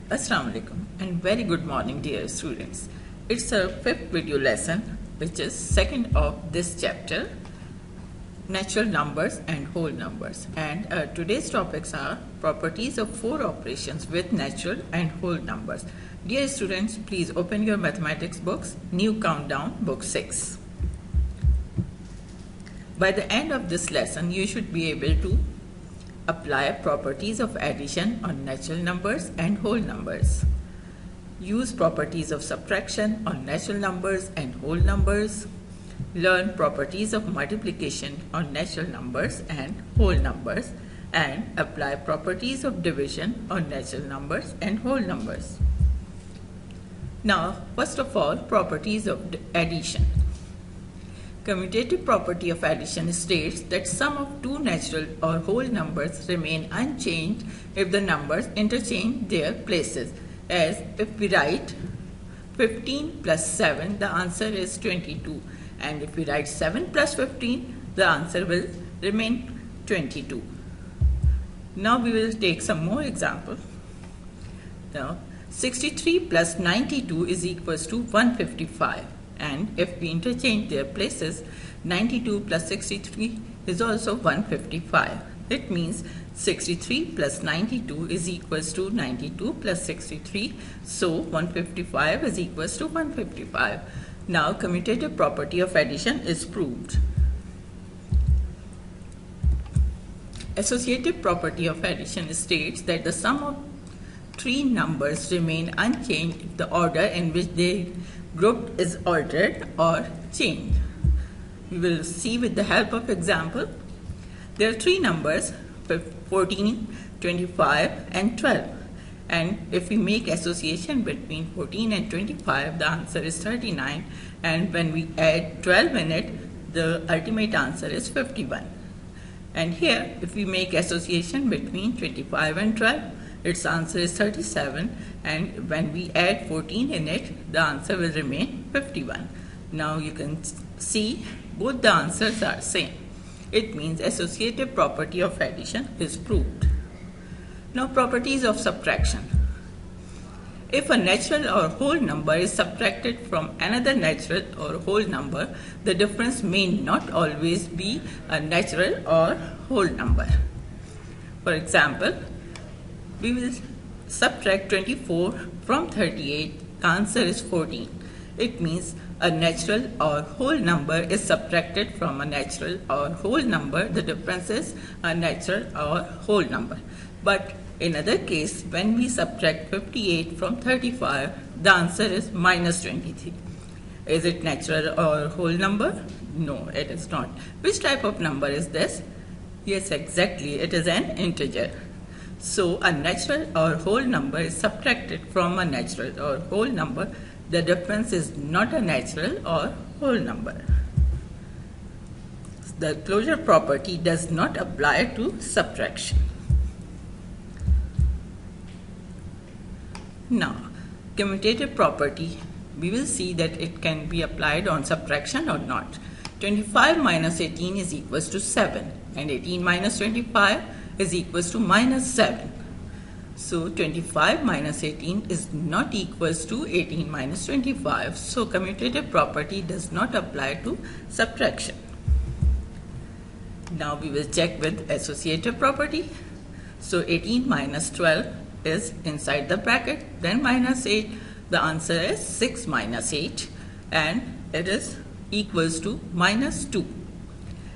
Assalamu alaikum and very good morning dear students. It's our fifth video lesson which is second of this chapter, natural numbers and whole numbers, and today's topics are properties of four operations with natural and whole numbers. Dear students, please open your mathematics books, new countdown, book 6. By the end of this lesson you should be able to apply properties of addition on natural numbers and whole numbers. Use properties of subtraction on natural numbers and whole numbers. Learn properties of multiplication on natural numbers and whole numbers. And apply properties of division on natural numbers and whole numbers. Now, first of all, properties of addition. Commutative property of addition states that sum of two natural or whole numbers remain unchanged if the numbers interchange their places. As if we write 15 plus 7, the answer is 22. And if we write 7 plus 15, the answer will remain 22. Now we will take some more examples. Now, 63 plus 92 is equals to 155. And if we interchange their places, 92 plus 63 is also 155. It means 63 plus 92 is equals to 92 plus 63. So 155 is equals to 155. Now commutative property of addition is proved. Associative property of addition states that the sum of three numbers remain unchanged if the order in which they grouped is altered or changed. We will see with the help of example. There are three numbers 14, 25 and 12, and if we make association between 14 and 25, the answer is 39, and when we add 12 in it, the ultimate answer is 51. And here if we make association between 25 and 12, its answer is 37, and when we add 14 in it, the answer will remain 51. Now you can see both the answers are same. It means associative property of addition is proved. Now properties of subtraction. If a natural or whole number is subtracted from another natural or whole number, the difference may not always be a natural or whole number. For example, we will subtract 24 from 38, the answer is 14. It means a natural or whole number is subtracted from a natural or whole number, the difference is a natural or whole number. But in other case, when we subtract 58 from 35, the answer is minus 23. Is it natural or whole number? No, it is not. Which type of number is this? Yes, exactly, it is an integer. So a natural or whole number is subtracted from a natural or whole number. The difference is not a natural or whole number. The closure property does not apply to subtraction. Now, commutative property, we will see that it can be applied on subtraction or not. 25 minus 18 is equals to 7, and 18 minus 25 is equals to minus 7. So 25 minus 18 is not equals to 18 minus 25. So commutative property does not apply to subtraction. Now we will check with associative property. So 18 minus 12 is inside the bracket, then minus 8. The answer is 6 minus 8, and it is equals to minus 2.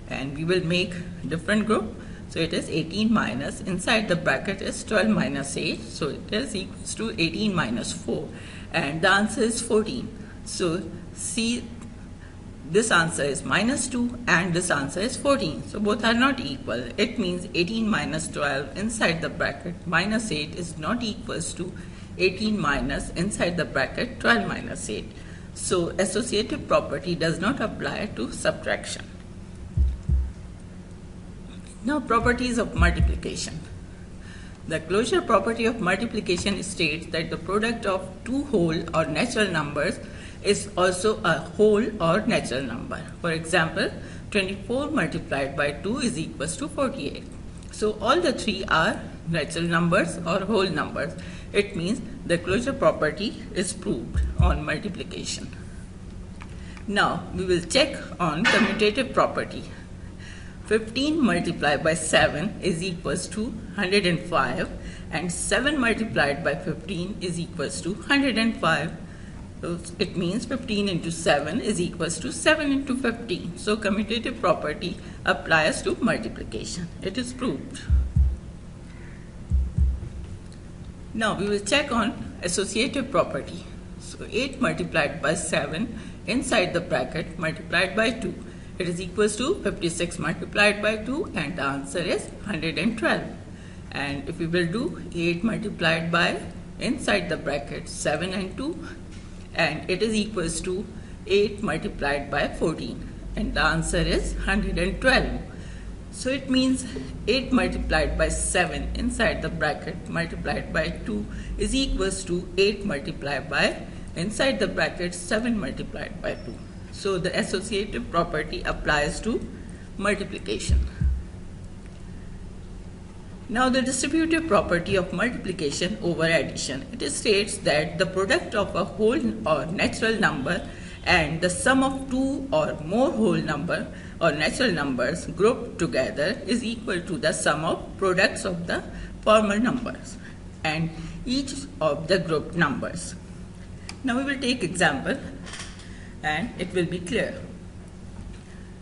And we will make different group. So it is 18 minus, inside the bracket is 12 minus 8, so it is equals to 18 minus 4, and the answer is 14. So see, this answer is minus 2 and this answer is 14, so both are not equal. It means 18 minus 12 inside the bracket minus 8 is not equals to 18 minus inside the bracket 12 minus 8. So associative property does not apply to subtraction. Now properties of multiplication. The closure property of multiplication states that the product of two whole or natural numbers is also a whole or natural number. For example, 24 multiplied by 2 is equals to 48. So all the three are natural numbers or whole numbers. It means the closure property is proved on multiplication. Now we will check on commutative property. 15 multiplied by 7 is equals to 105 and 7 multiplied by 15 is equals to 105. So it means 15 into 7 is equals to 7 into 15. So commutative property applies to multiplication. It is proved. Now we will check on associative property. So 8 multiplied by 7 inside the bracket multiplied by 2. It is equals to 56 multiplied by 2 and the answer is 112. And if we will do 8 multiplied by inside the bracket 7 and 2 and it is equals to 8 multiplied by 14 and the answer is 112. So it means 8 multiplied by 7 inside the bracket multiplied by 2 is equals to 8 multiplied by inside the bracket 7 multiplied by 2. So the associative property applies to multiplication. Now the distributive property of multiplication over addition. It states that the product of a whole or natural number and the sum of two or more whole number or natural numbers grouped together is equal to the sum of products of the former numbers and each of the grouped numbers. Now we will take example and it will be clear.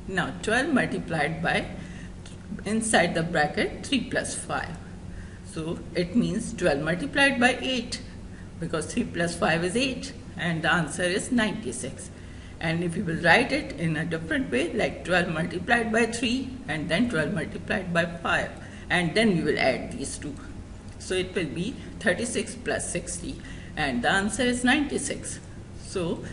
Now 12 multiplied by inside the bracket 3 plus 5. So it means 12 multiplied by 8 because 3 plus 5 is 8 and the answer is 96. And if you will write it in a different way like 12 multiplied by 3 and then 12 multiplied by 5 and then we will add these two. So it will be 36 plus 60 and the answer is 96. So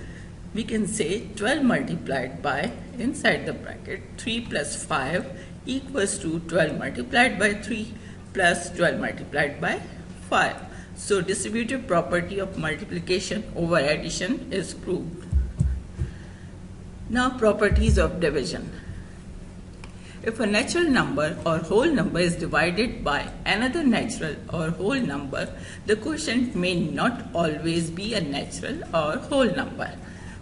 we can say 12 multiplied by inside the bracket 3 plus 5 equals to 12 multiplied by 3 plus 12 multiplied by 5. So distributive property of multiplication over addition is proved. Now properties of division. If a natural number or whole number is divided by another natural or whole number, the quotient may not always be a natural or whole number.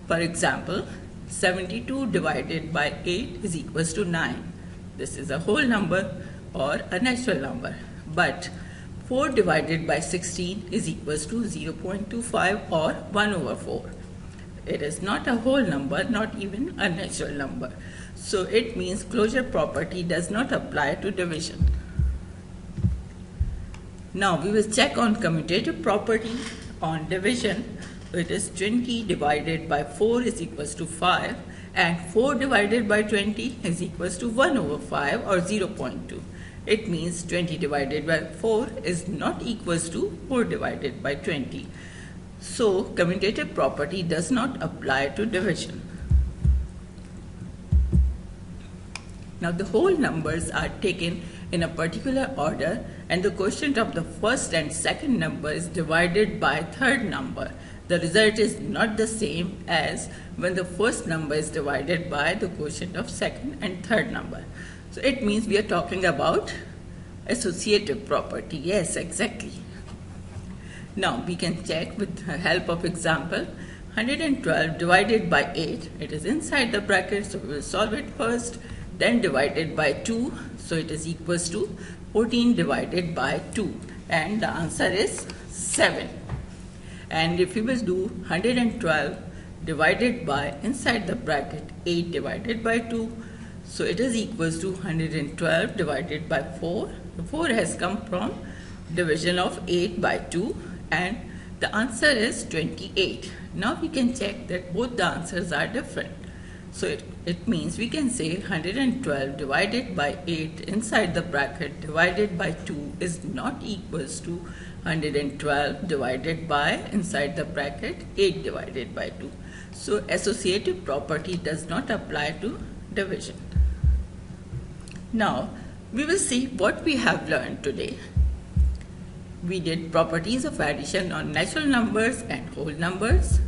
For example, 72 divided by 8 is equals to 9. This is a whole number or a natural number. But 4 divided by 16 is equals to 0.25 or 1 over 4. It is not a whole number, not even a natural number. So it means closure property does not apply to division. Now we will check on commutative property on division. It is 20 divided by 4 is equals to 5 and 4 divided by 20 is equals to 1 over 5 or 0.2. It means 20 divided by 4 is not equals to 4 divided by 20. So commutative property does not apply to division. Now the whole numbers are taken in a particular order and the quotient of the first and second number is divided by third number. The result is not the same as when the first number is divided by the quotient of second and third number. So it means we are talking about associative property. Yes, exactly. Now we can check with the help of example. 112 divided by 8, it is inside the bracket, so we will solve it first. Then divided by 2, so it is equals to 14 divided by 2 and the answer is 7. And if we will do 112 divided by inside the bracket 8 divided by 2, so it is equals to 112 divided by 4. The 4 has come from division of 8 by 2 and the answer is 28. Now we can check that both the answers are different. So it means we can say 112 divided by 8 inside the bracket divided by 2 is not equals to 112 divided by inside the bracket 8 divided by 2. So associative property does not apply to division. Now we will see what we have learned today. We did properties of addition on natural numbers and whole numbers.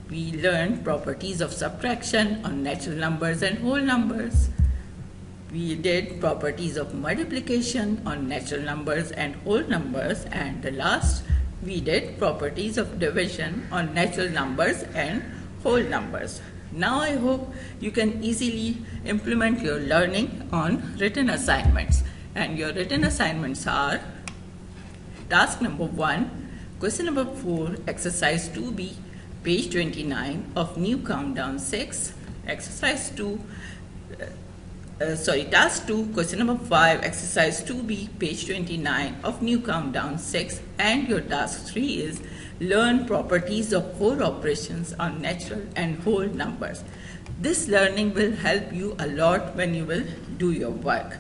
We learned properties of subtraction on natural numbers and whole numbers. We did properties of multiplication on natural numbers and whole numbers, and the last we did properties of division on natural numbers and whole numbers. Now I hope you can easily implement your learning on written assignments, and your written assignments are task number 1, question number 4, exercise 2b, page 29 of new countdown 6, exercise 2, task 2, question number 5, exercise 2b, page 29 of new countdown 6, and your task 3 is learn properties of 4 operations on natural and whole numbers. This learning will help you a lot when you will do your work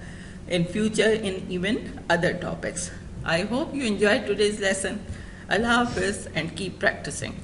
in future in even other topics. I hope you enjoyed today's lesson. Allah Hafiz and keep practicing.